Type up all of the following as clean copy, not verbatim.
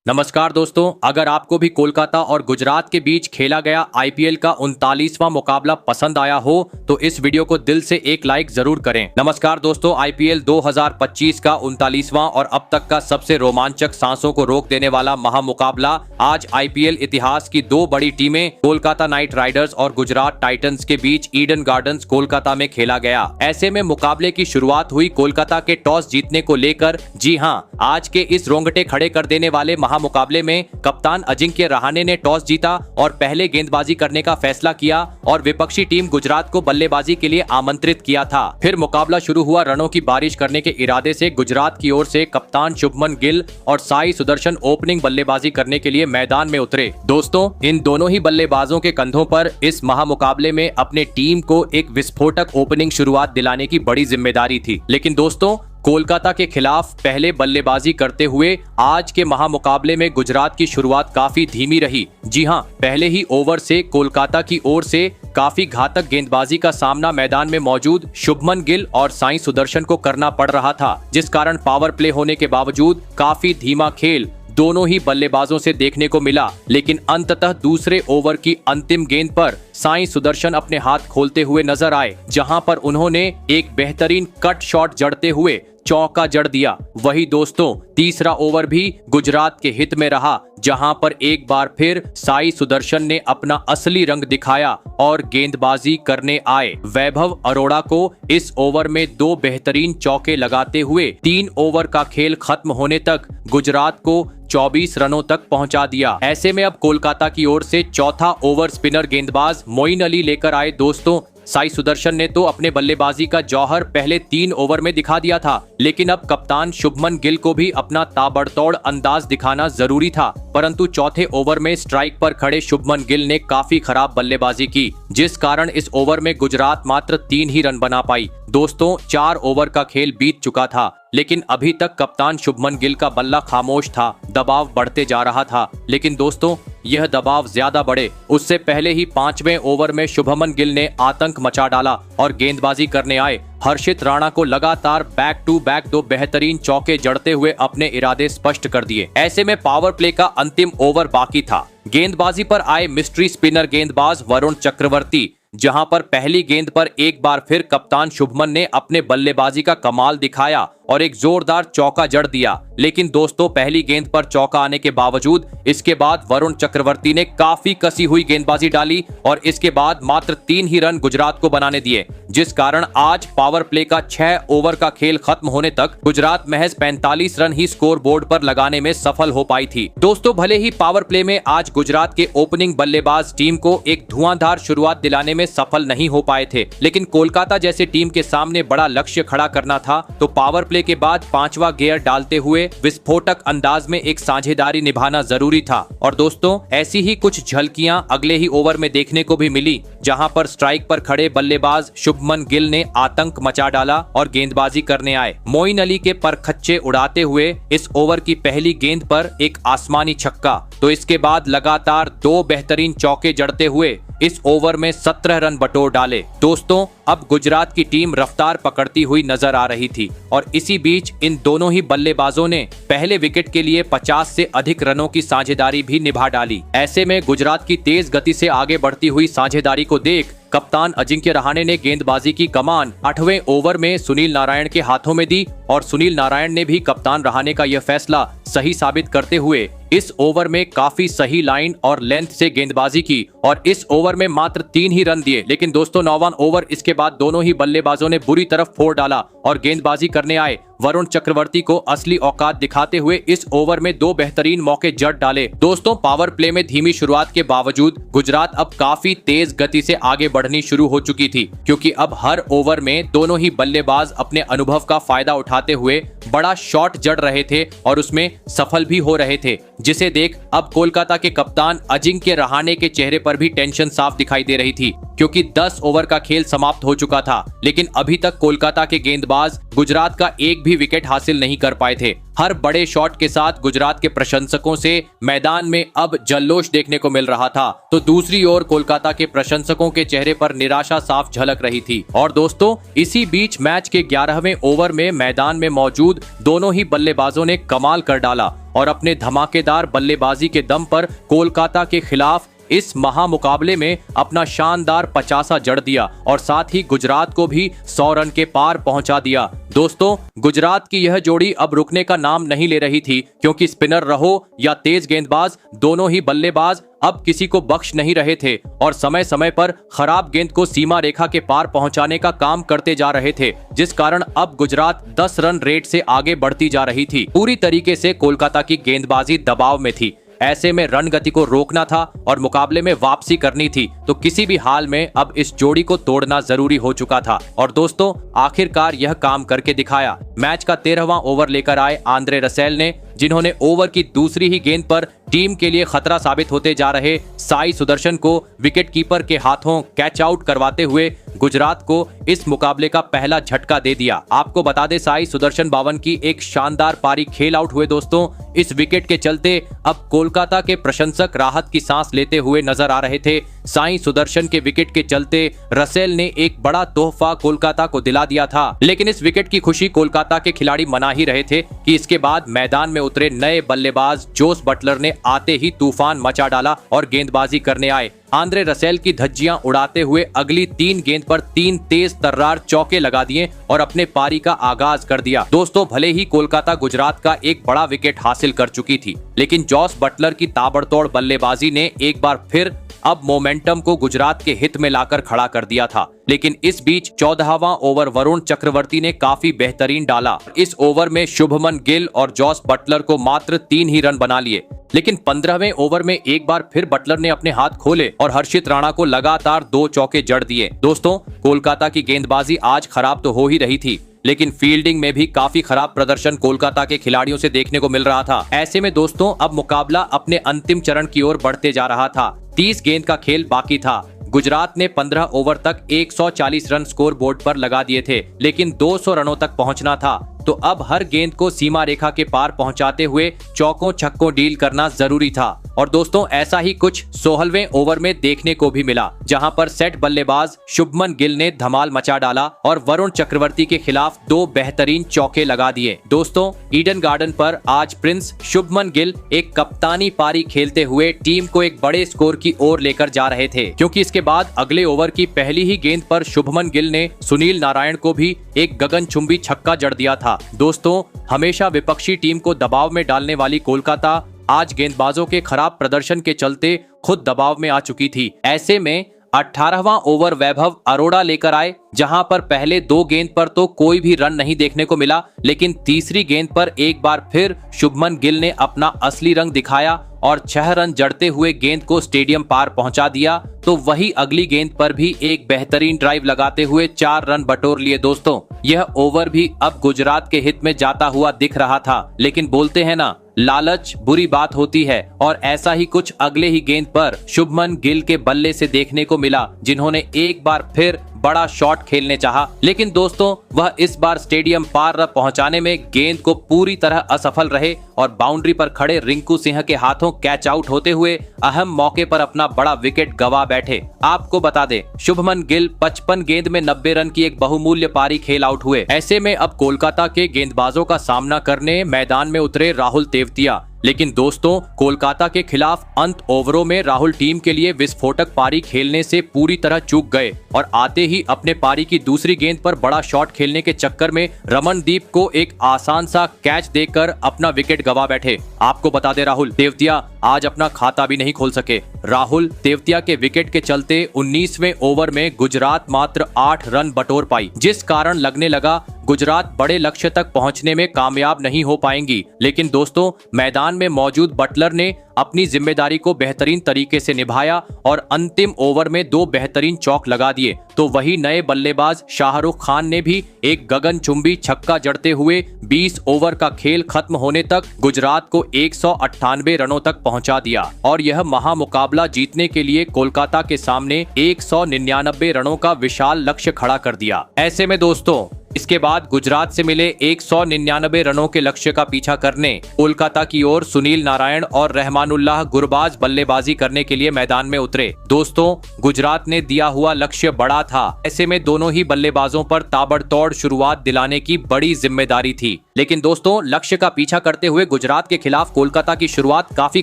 नमस्कार दोस्तों, अगर आपको भी कोलकाता और गुजरात के बीच खेला गया आईपीएल का 39वां मुकाबला पसंद आया हो तो इस वीडियो को दिल से एक लाइक जरूर करें। नमस्कार दोस्तों, आईपीएल 2025 का 39वां और अब तक का सबसे रोमांचक, सांसों को रोक देने वाला महामुकाबला आज आईपीएल इतिहास की दो बड़ी टीमें कोलकाता नाइट राइडर्स और गुजरात टाइटंस के बीच ईडन गार्डन्स कोलकाता में खेला गया। ऐसे में मुकाबले की शुरुआत हुई कोलकाता के टॉस जीतने को लेकर। जी हां, आज के इस रोंगटे खड़े कर देने वाले मुकाबले में कप्तान अजिंक्य रहाणे ने टॉस जीता और पहले गेंदबाजी करने का फैसला किया और विपक्षी टीम गुजरात को बल्लेबाजी के लिए आमंत्रित किया था। फिर मुकाबला शुरू हुआ। रनों की बारिश करने के इरादे से गुजरात की ओर से कप्तान शुभमन गिल और साई सुदर्शन ओपनिंग बल्लेबाजी करने के लिए मैदान में उतरे। दोस्तों, इन दोनों ही बल्लेबाजों के कंधों पर इस महामुकाबले में अपने टीम को एक विस्फोटक ओपनिंग शुरुआत दिलाने की बड़ी जिम्मेदारी थी। लेकिन दोस्तों, कोलकाता के खिलाफ पहले बल्लेबाजी करते हुए आज के महामुकाबले में गुजरात की शुरुआत काफी धीमी रही। जी हां, पहले ही ओवर से कोलकाता की ओर से काफी घातक गेंदबाजी का सामना मैदान में मौजूद शुभमन गिल और साई सुदर्शन को करना पड़ रहा था, जिस कारण पावर प्ले होने के बावजूद काफी धीमा खेल दोनों ही बल्लेबाजों से देखने को मिला। लेकिन अंततः दूसरे ओवर की अंतिम गेंद पर साई सुदर्शन अपने हाथ खोलते हुए नजर आए, जहां पर उन्होंने एक बेहतरीन कट शॉट जड़ते हुए चौका जड़ दिया। वही दोस्तों, तीसरा ओवर भी गुजरात के हित में रहा, जहां पर एक बार फिर साई सुदर्शन ने अपना असली रंग दिखाया और गेंदबाजी करने आए। वैभव अरोड़ा को इस ओवर में दो बेहतरीन चौके लगाते हुए 3 ओवर का खेल खत्म होने तक गुजरात को 24 रनों तक पहुंचा दिया। ऐसे में अब कोलकाता की ओर से चौथा ओवर स्पिनर गेंदबाज मोइन अली लेकर आए। दोस्तों, साई सुदर्शन ने तो अपने बल्लेबाजी का जौहर पहले 3 ओवर में दिखा दिया था, लेकिन अब कप्तान शुभमन गिल को भी अपना ताबड़तोड़ अंदाज दिखाना जरूरी था। परंतु चौथे ओवर में स्ट्राइक पर खड़े शुभमन गिल ने काफी खराब बल्लेबाजी की, जिस कारण इस ओवर में गुजरात मात्र 3 ही रन बना पाई। दोस्तों, 4 ओवर का खेल बीत चुका था, लेकिन अभी तक कप्तान शुभमन गिल का बल्ला खामोश था। दबाव बढ़ते जा रहा था, लेकिन दोस्तों, यह दबाव ज्यादा बढ़े उससे पहले ही 5वें ओवर में शुभमन गिल ने आतंक मचा डाला और गेंदबाजी करने आए हर्षित राणा को लगातार बैक टू बैक 2 बेहतरीन चौके जड़ते हुए अपने इरादे स्पष्ट कर दिए। ऐसे में पावर प्ले का अंतिम ओवर बाकी था। गेंदबाजी पर आए मिस्ट्री स्पिनर गेंदबाज वरुण चक्रवर्ती, जहां पर पहली गेंद पर एक बार फिर कप्तान शुभमन ने अपने बल्लेबाजी का कमाल दिखाया और एक जोरदार चौका जड़ दिया। लेकिन दोस्तों, पहली गेंद पर चौका आने के बावजूद इसके बाद वरुण चक्रवर्ती ने काफी कसी हुई गेंदबाजी डाली और इसके बाद मात्र 3 ही रन गुजरात को बनाने दिए, जिस कारण आज पावर प्ले का 6 ओवर का खेल खत्म होने तक गुजरात महज 45 रन ही स्कोर बोर्ड पर लगाने में सफल हो पाई थी। दोस्तों, भले ही पावर प्ले में आज गुजरात के ओपनिंग बल्लेबाज टीम को एक धुआंधार शुरुआत दिलाने में सफल नहीं हो पाए थे, लेकिन कोलकाता जैसे टीम के सामने बड़ा लक्ष्य खड़ा करना था, तो पावर प्ले के बाद 5वां गियर डालते हुए विस्फोटक अंदाज में एक साझेदारी निभाना जरूरी था। और दोस्तों, ऐसी ही कुछ झलकियां अगले ही ओवर में देखने को भी मिली, जहां पर स्ट्राइक पर खड़े बल्लेबाज शुभमन गिल ने आतंक मचा डाला और गेंदबाजी करने आए। मोइन अली के परखच्चे उड़ाते हुए इस ओवर की पहली गेंद पर एक आसमानी छक्का, तो इसके बाद लगातार 2 बेहतरीन चौके जड़ते हुए इस ओवर में 17 रन बटोर डाले। दोस्तों, अब गुजरात की टीम रफ्तार पकड़ती हुई नजर आ रही थी और इसी बीच इन दोनों ही बल्लेबाजों ने पहले विकेट के लिए 50 से अधिक रनों की साझेदारी भी निभा डाली। ऐसे में गुजरात की तेज गति से आगे बढ़ती हुई साझेदारी को देख कप्तान अजिंक्य रहाणे ने गेंदबाजी की कमान 8वें ओवर में सुनील नारायण के हाथों में दी और सुनील नारायण ने भी कप्तान रहाणे का यह फैसला सही साबित करते हुए इस ओवर में काफी सही लाइन और लेंथ से गेंदबाजी की और इस ओवर में मात्र 3 ही रन दिए। लेकिन दोस्तों, 9वां ओवर इसके बाद दोनों ही बल्लेबाजों ने बुरी तरफ फोड़ डाला और गेंदबाजी करने आए वरुण चक्रवर्ती को असली औकात दिखाते हुए इस ओवर में 2 बेहतरीन मौके जड़ डाले। दोस्तों, पावर प्ले में धीमी शुरुआत के बावजूद गुजरात अब काफी तेज गति से आगे बढ़नी शुरू हो चुकी थी, क्योंकि अब हर ओवर में दोनों ही बल्लेबाज अपने अनुभव का फायदा उठाते हुए बड़ा शॉट जड़ रहे थे और उसमें सफल भी हो रहे थे, जिसे देख अब कोलकाता के कप्तान अजिंक्य रहाणे के चेहरे पर भी टेंशन साफ दिखाई दे रही थी। क्योंकि 10 ओवर का खेल समाप्त हो चुका था। लेकिन अभी तक कोलकाता के गेंदबाज गुजरात का एक भी विकेट हासिल नहीं कर पाए थे। हर बड़े शॉट के साथ गुजरात के प्रशंसकों से मैदान में अब जल्लोश देखने को मिल रहा था, तो दूसरी ओर कोलकाता के प्रशंसकों के चेहरे पर निराशा साफ झलक रही थी। और दोस्तों, इसी बीच मैच के 11वें ओवर में मैदान में मौजूद दोनों ही बल्लेबाजों ने कमाल कर डाला और अपने धमाकेदार बल्लेबाजी के दम पर कोलकाता के खिलाफ इस महामुकाबले में अपना शानदार 50 जड़ दिया और साथ ही गुजरात को भी 100 रन के पार पहुंचा दिया। दोस्तों, गुजरात की यह जोड़ी अब रुकने का नाम नहीं ले रही थी, क्योंकि स्पिनर रहो या तेज गेंदबाज, दोनों ही बल्लेबाज अब किसी को बख्श नहीं रहे थे और समय समय पर खराब गेंद को सीमा रेखा के पार पहुंचाने का काम करते जा रहे थे, जिस कारण अब गुजरात 10 रन रेट से आगे बढ़ती जा रही थी। पूरी तरीके से कोलकाता की गेंदबाजी दबाव में थी। ऐसे में रन गति को रोकना था और मुकाबले में वापसी करनी थी, तो किसी भी हाल में अब इस जोड़ी को तोड़ना जरूरी हो चुका था। और दोस्तों, आखिरकार यह काम करके दिखाया। मैच का 13वां ओवर लेकर आए आंद्रे रसेल ने, जिन्होंने ओवर की दूसरी ही गेंद पर टीम के लिए खतरा साबित होते जा रहे साई सुदर्शन को विकेटकीपर के हाथों कैच आउट करवाते हुए गुजरात को इस मुकाबले का पहला झटका दे दिया। आपको बता दें, साई सुदर्शन 52 की एक शानदार पारी खेल आउट हुए। दोस्तों, इस विकेट के चलते अब कोलकाता के प्रशंसक राहत की सांस लेते हुए नजर आ रहे थे। साई सुदर्शन के विकेट के चलते रसेल ने एक बड़ा तोहफा कोलकाता को दिला दिया था। लेकिन इस विकेट की खुशी कोलकाता के खिलाड़ी मना ही रहे थे कि इसके बाद मैदान में उतरे नए बल्लेबाज जोस बटलर ने आते ही तूफान मचा डाला और गेंदबाजी करने आए। आंद्रे रसेल की धज्जियां उड़ाते हुए अगली 3 गेंद पर 3 तेज तर्रार चौके लगा दिए और अपने पारी का आगाज कर दिया। दोस्तों, भले ही कोलकाता गुजरात का एक बड़ा विकेट हासिल कर चुकी थी, लेकिन जोस बटलर की ताबड़तोड़ बल्लेबाजी ने एक बार फिर अब मोमेंटम को गुजरात के हित में लाकर खड़ा कर दिया था। लेकिन इस बीच 14वां ओवर वरुण चक्रवर्ती ने काफी बेहतरीन डाला। इस ओवर में शुभमन गिल और जोस बटलर को मात्र 3 ही रन बना लिए। लेकिन 15वें ओवर में एक बार फिर बटलर ने अपने हाथ खोले और हर्षित राणा को लगातार 2 चौके जड़ दिए। दोस्तों, कोलकाता की गेंदबाजी आज खराब तो हो ही रही थी, लेकिन फील्डिंग में भी काफी खराब प्रदर्शन कोलकाता के खिलाड़ियों से देखने को मिल रहा था। ऐसे में दोस्तों, अब मुकाबला अपने अंतिम चरण की ओर बढ़ते जा रहा था। 30 गेंद का खेल बाकी था। गुजरात ने 15 ओवर तक 140 रन स्कोर बोर्ड पर लगा दिए थे, लेकिन 200 रनों तक पहुंचना था। तो अब हर गेंद को सीमा रेखा के पार पहुंचाते हुए चौकों छक्कों डील करना जरूरी था। और दोस्तों, ऐसा ही कुछ 16वें ओवर में देखने को भी मिला, जहां पर सेट बल्लेबाज शुभमन गिल ने धमाल मचा डाला और वरुण चक्रवर्ती के खिलाफ 2 बेहतरीन चौके लगा दिए। दोस्तों, ईडन गार्डन पर आज प्रिंस शुभमन गिल एक कप्तानी पारी खेलते हुए टीम को एक बड़े स्कोर की ओर लेकर जा रहे थे, क्योंकि इसके बाद अगले ओवर की पहली ही गेंद पर शुभमन गिल ने सुनील नारायण को भी एक गगनचुंबी छक्का जड़ दिया था। दोस्तों, हमेशा विपक्षी टीम को दबाव में डालने वाली कोलकाता आज गेंदबाजों के खराब प्रदर्शन के चलते खुद दबाव में आ चुकी थी। ऐसे में 18वां ओवर वैभव अरोड़ा लेकर आए, जहां पर पहले 2 गेंद पर तो कोई भी रन नहीं देखने को मिला, लेकिन तीसरी गेंद पर एक बार फिर शुभमन गिल ने अपना असली रंग दिखाया और 6 रन जड़ते हुए गेंद को स्टेडियम पार पहुंचा दिया। तो वही अगली गेंद पर भी एक बेहतरीन ड्राइव लगाते हुए 4 रन बटोर लिए। दोस्तों, यह ओवर भी अब गुजरात के हित में जाता हुआ दिख रहा था, लेकिन बोलते हैं ना, लालच बुरी बात होती है, और ऐसा ही कुछ अगले ही गेंद पर शुभमन गिल के बल्ले से देखने को मिला, जिन्होंने एक बार फिर बड़ा शॉट खेलने चाहा, लेकिन दोस्तों वह इस बार स्टेडियम पार पहुंचाने में गेंद को पूरी तरह असफल रहे और बाउंड्री पर खड़े रिंकू सिंह के हाथों कैच आउट होते हुए अहम मौके पर अपना बड़ा विकेट गवा बैठे। आपको बता दें, शुभमन गिल 55 गेंद में 90 रन की एक बहुमूल्य पारी खेल आउट हुए। ऐसे में अब कोलकाता के गेंदबाजों का सामना करने मैदान में उतरे राहुल तेवतिया। लेकिन दोस्तों, कोलकाता के खिलाफ अंत ओवरों में राहुल टीम के लिए विस्फोटक पारी खेलने से पूरी तरह चूक गए और आते ही अपने पारी की दूसरी गेंद पर बड़ा शॉट खेलने के चक्कर में रमनदीप को एक आसान सा कैच देकर अपना विकेट गवा बैठे। आपको बता दे, राहुल तेवतिया आज अपना खाता भी नहीं खोल सके। राहुल तेवतिया के विकेट के चलते 19वें ओवर में गुजरात मात्र 8 रन बटोर पाई, जिस कारण लगने लगा गुजरात बड़े लक्ष्य तक पहुंचने में कामयाब नहीं हो पाएंगी। लेकिन दोस्तों, मैदान में मौजूद बटलर ने अपनी जिम्मेदारी को बेहतरीन तरीके से निभाया और अंतिम ओवर में 2 बेहतरीन चौक लगा दिए। तो वही नए बल्लेबाज शाहरुख खान ने भी एक गगनचुंबी छक्का जड़ते हुए 20 ओवर का खेल खत्म होने तक गुजरात को 198 रनों तक पहुंचा दिया और यह महामुकाबला मुकाबला जीतने के लिए कोलकाता के सामने 199 रनों का विशाल लक्ष्य खड़ा कर दिया। ऐसे में दोस्तों इसके बाद गुजरात से मिले 199 रनों के लक्ष्य का पीछा करने कोलकाता की ओर सुनील नारायण और रहमानुल्लाह गुरबाज बल्लेबाजी करने के लिए मैदान में उतरे। दोस्तों गुजरात ने दिया हुआ लक्ष्य बड़ा था, ऐसे में दोनों ही बल्लेबाजों पर ताबड़तोड़ शुरुआत दिलाने की बड़ी जिम्मेदारी थी। लेकिन दोस्तों लक्ष्य का पीछा करते हुए गुजरात के खिलाफ कोलकाता की शुरुआत काफी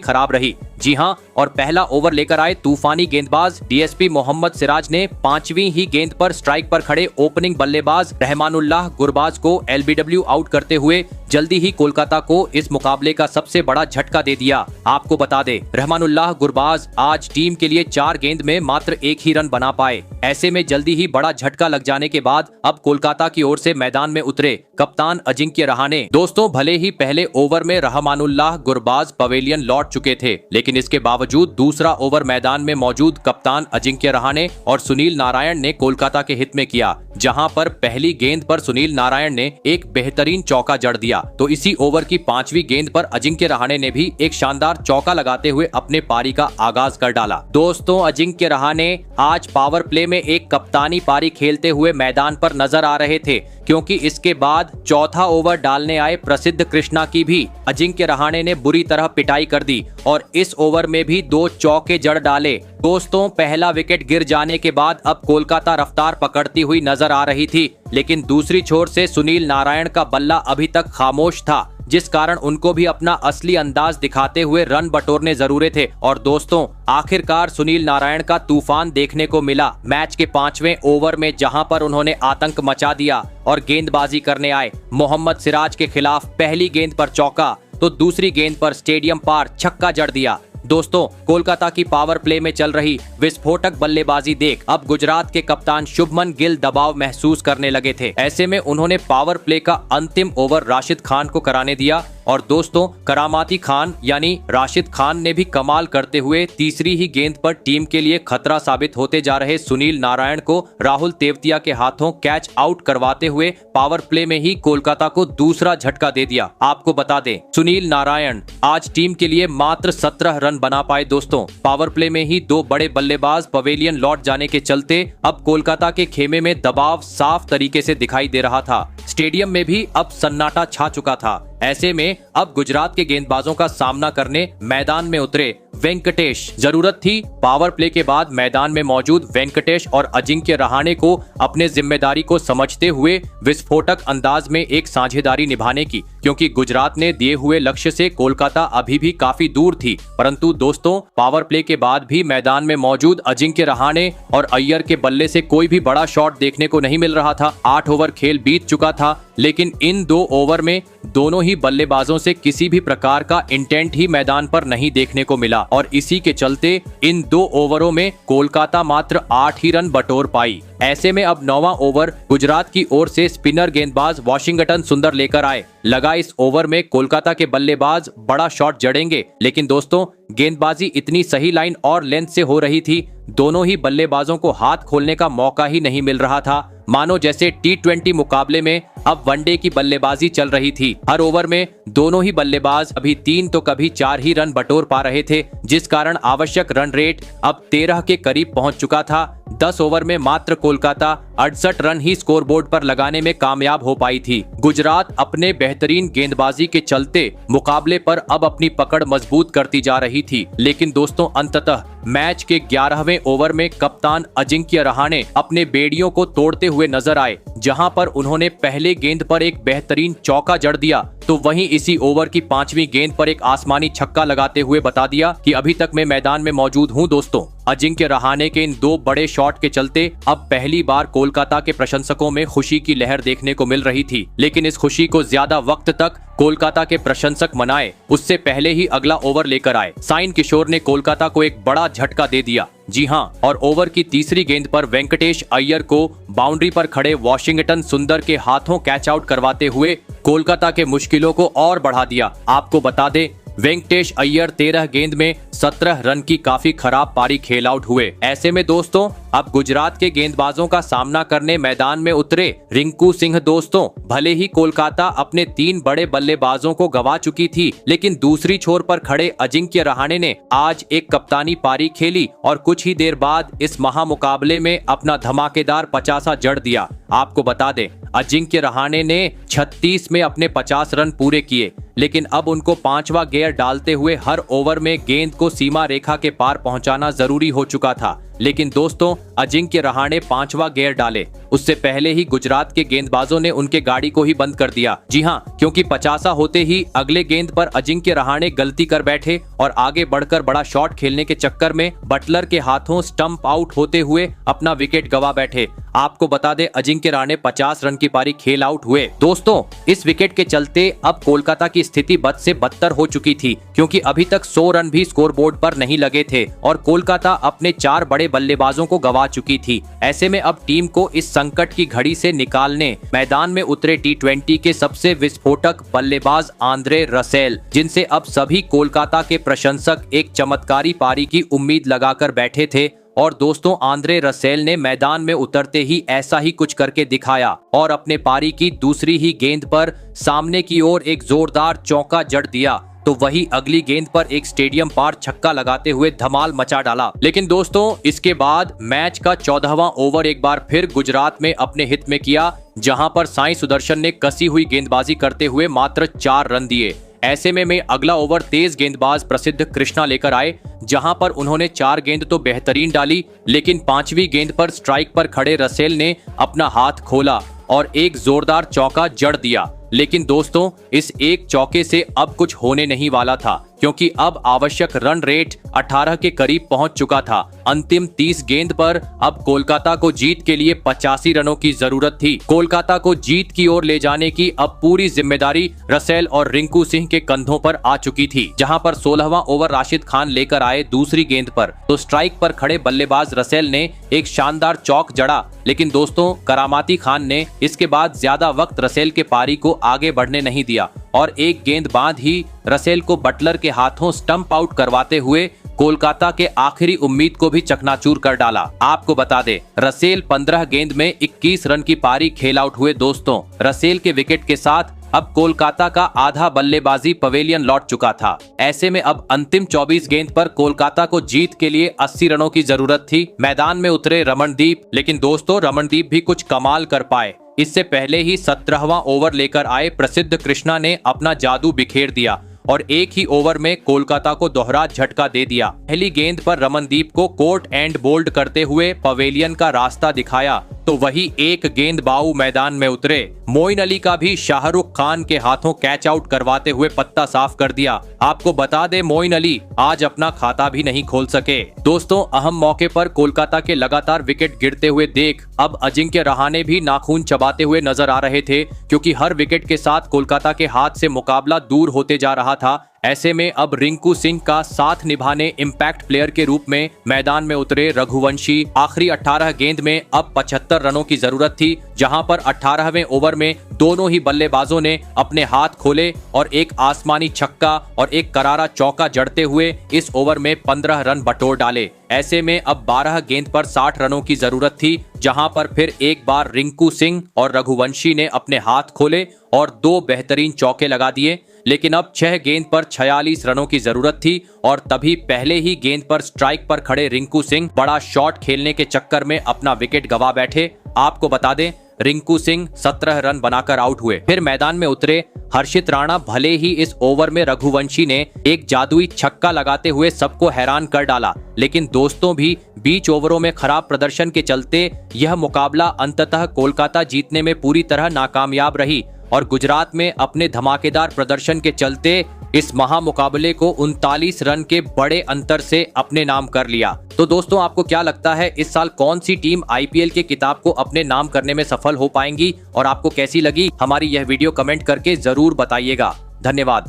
खराब रही। जी हां, और पहला ओवर लेकर आए तूफानी गेंदबाज डीएसपी मोहम्मद सिराज ने 5वीं ही गेंद पर स्ट्राइक पर खड़े ओपनिंग बल्लेबाज रहमानुल्लाह गुरबाज को एलबीडब्ल्यू आउट करते हुए जल्दी ही कोलकाता को इस मुकाबले का सबसे बड़ा झटका दे दिया। आपको बता दे रहमानुल्लाह गुरबाज आज टीम के लिए 4 गेंद में मात्र 1 ही रन बना पाए। ऐसे में जल्दी ही बड़ा झटका लग जाने के बाद अब कोलकाता की ओर से मैदान में उतरे कप्तान अजिंक्य रहाणे। दोस्तों भले ही पहले ओवर में रहमानुल्लाह गुरबाज पवेलियन लौट चुके थे, लेकिन इसके बावजूद दूसरा ओवर मैदान में मौजूद कप्तान अजिंक्य रहाणे और सुनील नारायण ने कोलकाता के हित में किया, जहां पर पहली गेंद पर सुनील नारायण ने एक बेहतरीन चौका जड़ दिया। तो इसी ओवर की 5वीं गेंद पर अजिंक्य रहाणे ने भी एक शानदार चौका लगाते हुए अपने पारी का आगाज कर डाला। दोस्तों अजिंक्य रहाणे आज पावर प्ले में एक कप्तानी पारी खेलते हुए मैदान पर नजर आ रहे थे, क्योंकि इसके बाद चौथा ओवर डालने आए प्रसिद्ध कृष्णा की भी अजिंक्य रहाणे ने बुरी तरह पिटाई कर दी और इस ओवर में भी 2 चौके जड़ डाले। दोस्तों पहला विकेट गिर जाने के बाद अब कोलकाता रफ्तार पकड़ती हुई नजर आ रही थी, लेकिन दूसरी छोर से सुनील नारायण का बल्ला अभी तक खामोश था, जिस कारण उनको भी अपना असली अंदाज दिखाते हुए रन बटोरने जरूरी थे। और दोस्तों आखिरकार सुनील नारायण का तूफान देखने को मिला मैच के 5वें ओवर में, जहां पर उन्होंने आतंक मचा दिया और गेंदबाजी करने आए मोहम्मद सिराज के खिलाफ पहली गेंद पर चौका तो दूसरी गेंद पर स्टेडियम पार छक्का जड़ दिया। दोस्तों कोलकाता की पावर प्ले में चल रही विस्फोटक बल्लेबाजी देख अब गुजरात के कप्तान शुभमन गिल दबाव महसूस करने लगे थे। ऐसे में उन्होंने पावर प्ले का अंतिम ओवर राशिद खान को कराने दिया और दोस्तों करामाती खान यानी राशिद खान ने भी कमाल करते हुए तीसरी ही गेंद पर टीम के लिए खतरा साबित होते जा रहे सुनील नारायण को राहुल तेवतिया के हाथों कैच आउट करवाते हुए पावर प्ले में ही कोलकाता को दूसरा झटका दे दिया। आपको बता दें सुनील नारायण आज टीम के लिए मात्र 17 रन बना पाए। दोस्तों पावर प्ले में ही 2 बड़े बल्लेबाज पवेलियन लौट जाने के चलते अब कोलकाता के खेमे में दबाव साफ तरीके से दिखाई दे रहा था। स्टेडियम में भी अब सन्नाटा छा चुका था। ऐसे में अब गुजरात के गेंदबाजों का सामना करने मैदान में उतरे वेंकटेश। जरूरत थी पावर प्ले के बाद मैदान में मौजूद वेंकटेश और अजिंक्य रहाणे को अपने जिम्मेदारी को समझते हुए विस्फोटक अंदाज में एक साझेदारी निभाने की, क्योंकि गुजरात ने दिए हुए लक्ष्य से कोलकाता अभी भी काफी दूर थी। परंतु दोस्तों पावर प्ले के बाद भी मैदान में मौजूद अजिंक्य रहाणे और अय्यर के बल्ले से कोई भी बड़ा शॉट देखने को नहीं मिल रहा था। 8 ओवर खेल बीत चुका था, लेकिन इन 2 ओवर में दोनों ही बल्लेबाजों से किसी भी प्रकार का इंटेंट ही मैदान पर नहीं देखने को मिला और इसी के चलते इन 2 ओवरों में कोलकाता मात्र 8 ही रन बटोर पाई। ऐसे में अब 9वां ओवर गुजरात की ओर से स्पिनर गेंदबाज वाशिंगटन सुंदर लेकर आए। लगा इस ओवर में कोलकाता के बल्लेबाज बड़ा शॉट जड़ेंगे, लेकिन दोस्तों गेंदबाजी इतनी सही लाइन और लेंथ से हो रही थी, दोनों ही बल्लेबाजों को हाथ खोलने का मौका ही नहीं मिल रहा था। मानो जैसे T20 मुकाबले में अब वनडे की बल्लेबाजी चल रही थी। हर ओवर में दोनों ही बल्लेबाज अभी 3 तो कभी 4 ही रन बटोर पा रहे थे, जिस कारण आवश्यक रन रेट अब 13 के करीब पहुंच चुका था। 10 ओवर में मात्र कोलकाता 68 रन ही स्कोरबोर्ड पर लगाने में कामयाब हो पाई थी। गुजरात अपने बेहतरीन गेंदबाजी के चलते मुकाबले पर अब अपनी पकड़ मजबूत करती जा रही थी, लेकिन दोस्तों अंततः मैच के 11वें ओवर में कप्तान अजिंक्य रहाणे अपने बेड़ियों को तोड़ते हुए नजर आए, जहां पर उन्होंने पहले गेंद पर एक बेहतरीन चौका जड़ दिया तो वहीं इसी ओवर की 5वीं गेंद पर एक आसमानी छक्का लगाते हुए बता दिया कि अभी तक मैं मैदान में मौजूद हूं। दोस्तों अजिंक्य रहाणे के इन 2 बड़े शॉट के चलते अब पहली बार कोलकाता के प्रशंसकों में खुशी की लहर देखने को मिल रही थी, लेकिन इस खुशी को ज्यादा वक्त तक कोलकाता के प्रशंसक मनाए उससे पहले ही अगला ओवर लेकर आए साइन किशोर ने कोलकाता को एक बड़ा झटका दे दिया। जी हां, और ओवर की तीसरी गेंद पर वेंकटेश अय्यर को बाउंड्री पर खड़े वाशिंगटन सुंदर के हाथों कैच आउट करवाते हुए कोलकाता के मुश्किलों को और बढ़ा दिया। आपको बता दें वेंकटेश अय्यर 13 गेंद में 17 रन की काफी खराब पारी खेल आउट हुए। ऐसे में दोस्तों अब गुजरात के गेंदबाजों का सामना करने मैदान में उतरे रिंकू सिंह। दोस्तों भले ही कोलकाता अपने 3 बड़े बल्लेबाजों को गवा चुकी थी, लेकिन दूसरी छोर पर खड़े अजिंक्य रहाणे ने आज एक कप्तानी पारी खेली और कुछ ही देर बाद इस महामुकाबले में अपना धमाकेदार 50 जड़ दिया। आपको बता दें अजिंक्य रहाणे ने 36 में अपने 50 रन पूरे किए, लेकिन अब उनको 5वां गियर डालते हुए हर ओवर में गेंद को सीमा रेखा के पार पहुंचाना जरूरी हो चुका था। लेकिन दोस्तों अजिंक्य रहाणे 5वां गियर डाले उससे पहले ही गुजरात के गेंदबाजों ने उनके गाड़ी को ही बंद कर दिया। जी हां, क्योंकि 50 होते ही अगले गेंद पर अजिंक्य रहाणे गलती कर बैठे और आगे बढ़कर बड़ा शॉट खेलने के चक्कर में बटलर के हाथों स्टंप आउट होते हुए अपना विकेट गवा बैठे। आपको बता दें अजिंक्य रहाणे 50 रन की पारी खेल आउट हुए। दोस्तों इस विकेट के चलते अब कोलकाता की स्थिति बद से बदतर हो चुकी थी, क्योंकि अभी तक 100 रन भी स्कोरबोर्ड पर नहीं लगे थे और कोलकाता अपने 4 बड़े बल्लेबाजों को गवा चुकी थी। ऐसे में अब टीम को इस संकट की घड़ी से निकालने मैदान में उतरे T20 के सबसे विस्फोटक बल्लेबाज आंद्रे रसेल, जिनसे अब सभी कोलकाता के प्रशंसक एक चमत्कारी पारी की उम्मीद लगाकर बैठे थे। और दोस्तों आंद्रे रसेल ने मैदान में उतरते ही ऐसा ही कुछ करके दिखाया और अपने पारी की दूसरी ही गेंद पर सामने की ओर एक जोरदार चौका जड़ दिया, तो वही अगली गेंद पर एक स्टेडियम पार छक्का लगाते हुए धमाल मचा डाला। लेकिन दोस्तों इसके बाद मैच का 14वां ओवर एक बार फिर गुजरात में अपने हित में किया, जहां पर साई सुदर्शन ने कसी हुई गेंदबाजी करते हुए मात्र 4 रन दिए। ऐसे में अगला ओवर तेज गेंदबाज प्रसिद्ध कृष्णा लेकर आए, जहां पर उन्होंने 4 गेंद तो बेहतरीन डाली, लेकिन 5वीं गेंद पर स्ट्राइक पर खड़े रसेल ने अपना हाथ खोला और एक जोरदार चौका जड़ दिया। लेकिन दोस्तों इस एक चौके से अब कुछ होने नहीं वाला था, क्योंकि अब आवश्यक रन रेट 18 के करीब पहुंच चुका था। अंतिम 30 गेंद पर अब कोलकाता को जीत के लिए 85 रनों की जरूरत थी। कोलकाता को जीत की ओर ले जाने की अब पूरी जिम्मेदारी रसेल और रिंकू सिंह के कंधों पर आ चुकी थी, जहां पर 16वां ओवर राशिद खान लेकर आए दूसरी गेंद पर, तो स्ट्राइक पर खड़े बल्लेबाज रसेल ने एक शानदार चौक जड़ा। लेकिन दोस्तों करामाती खान ने इसके बाद ज्यादा वक्त रसेल के पारी को आगे बढ़ने नहीं दिया और एक गेंद बाद ही रसेल को बटलर के हाथों स्टंप आउट करवाते हुए कोलकाता के आखिरी उम्मीद को भी चकनाचूर कर डाला। आपको बता दें रसेल 15 गेंद में 21 रन की पारी खेल आउट हुए। दोस्तों रसेल के विकेट के साथ अब कोलकाता का आधा बल्लेबाजी पवेलियन लौट चुका था। ऐसे में अब अंतिम 24 गेंद पर कोलकाता को जीत के लिए 80 रनों की जरूरत थी। मैदान में उतरे रमनदीप, लेकिन दोस्तों रमनदीप भी कुछ कमाल कर पाए। इससे पहले ही 17वां ओवर लेकर आए प्रसिद्ध कृष्णा ने अपना जादू बिखेर दिया और एक ही ओवर में कोलकाता को दोहरा झटका दे दिया। पहली गेंद पर रमनदीप को कोर्ट एंड बोल्ड करते हुए पवेलियन का रास्ता दिखाया, तो वही एक गेंदबाज मैदान में उतरे मोइन अली का भी शाहरुख खान के हाथों कैच आउट करवाते हुए पत्ता साफ कर दिया। आपको बता दे मोइन अली आज अपना खाता भी नहीं खोल सके। दोस्तों अहम मौके पर कोलकाता के लगातार विकेट गिरते हुए देख अब अजिंक्य रहाणे भी नाखून चबाते हुए नजर आ रहे थे, क्योंकि हर विकेट के साथ कोलकाता के हाथ से मुकाबला दूर होते जा रहा था। ऐसे में अब रिंकू सिंह का साथ निभाने इम्पैक्ट प्लेयर के रूप में मैदान में उतरे रघुवंशी। आखिरी 18 गेंद में अब 75 रनों की जरूरत थी, जहां पर 18वें ओवर में दोनों ही बल्लेबाजों ने अपने हाथ खोले और एक आसमानी छक्का और एक करारा चौका जड़ते हुए इस ओवर में 15 रन बटोर डाले। ऐसे में अब 12 गेंद पर 60 रनों की जरूरत थी, जहां पर फिर एक बार रिंकू सिंह और रघुवंशी ने अपने हाथ खोले और 2 बेहतरीन चौके लगा दिए। लेकिन अब 6 गेंद पर 46 रनों की जरूरत थी और तभी पहले ही गेंद पर स्ट्राइक पर खड़े रिंकू सिंह बड़ा शॉट खेलने के चक्कर में अपना विकेट गवा बैठे। आपको बता दें रिंकू सिंह 17 रन बनाकर आउट हुए। फिर मैदान में उतरे हर्षित राणा। भले ही इस ओवर में रघुवंशी ने एक जादुई छक्का लगाते हुए सबको हैरान कर डाला, लेकिन दोस्तों भी बीच ओवरों में खराब प्रदर्शन के चलते यह मुकाबला अंततः कोलकाता जीतने में पूरी तरह नाकामयाब रही और गुजरात में अपने धमाकेदार प्रदर्शन के चलते इस महामुकाबले को 39 रन के बड़े अंतर से अपने नाम कर लिया। तो दोस्तों आपको क्या लगता है इस साल कौन सी टीम आईपीएल के किताब को अपने नाम करने में सफल हो पाएंगी और आपको कैसी लगी हमारी यह वीडियो कमेंट करके जरूर बताइएगा। धन्यवाद।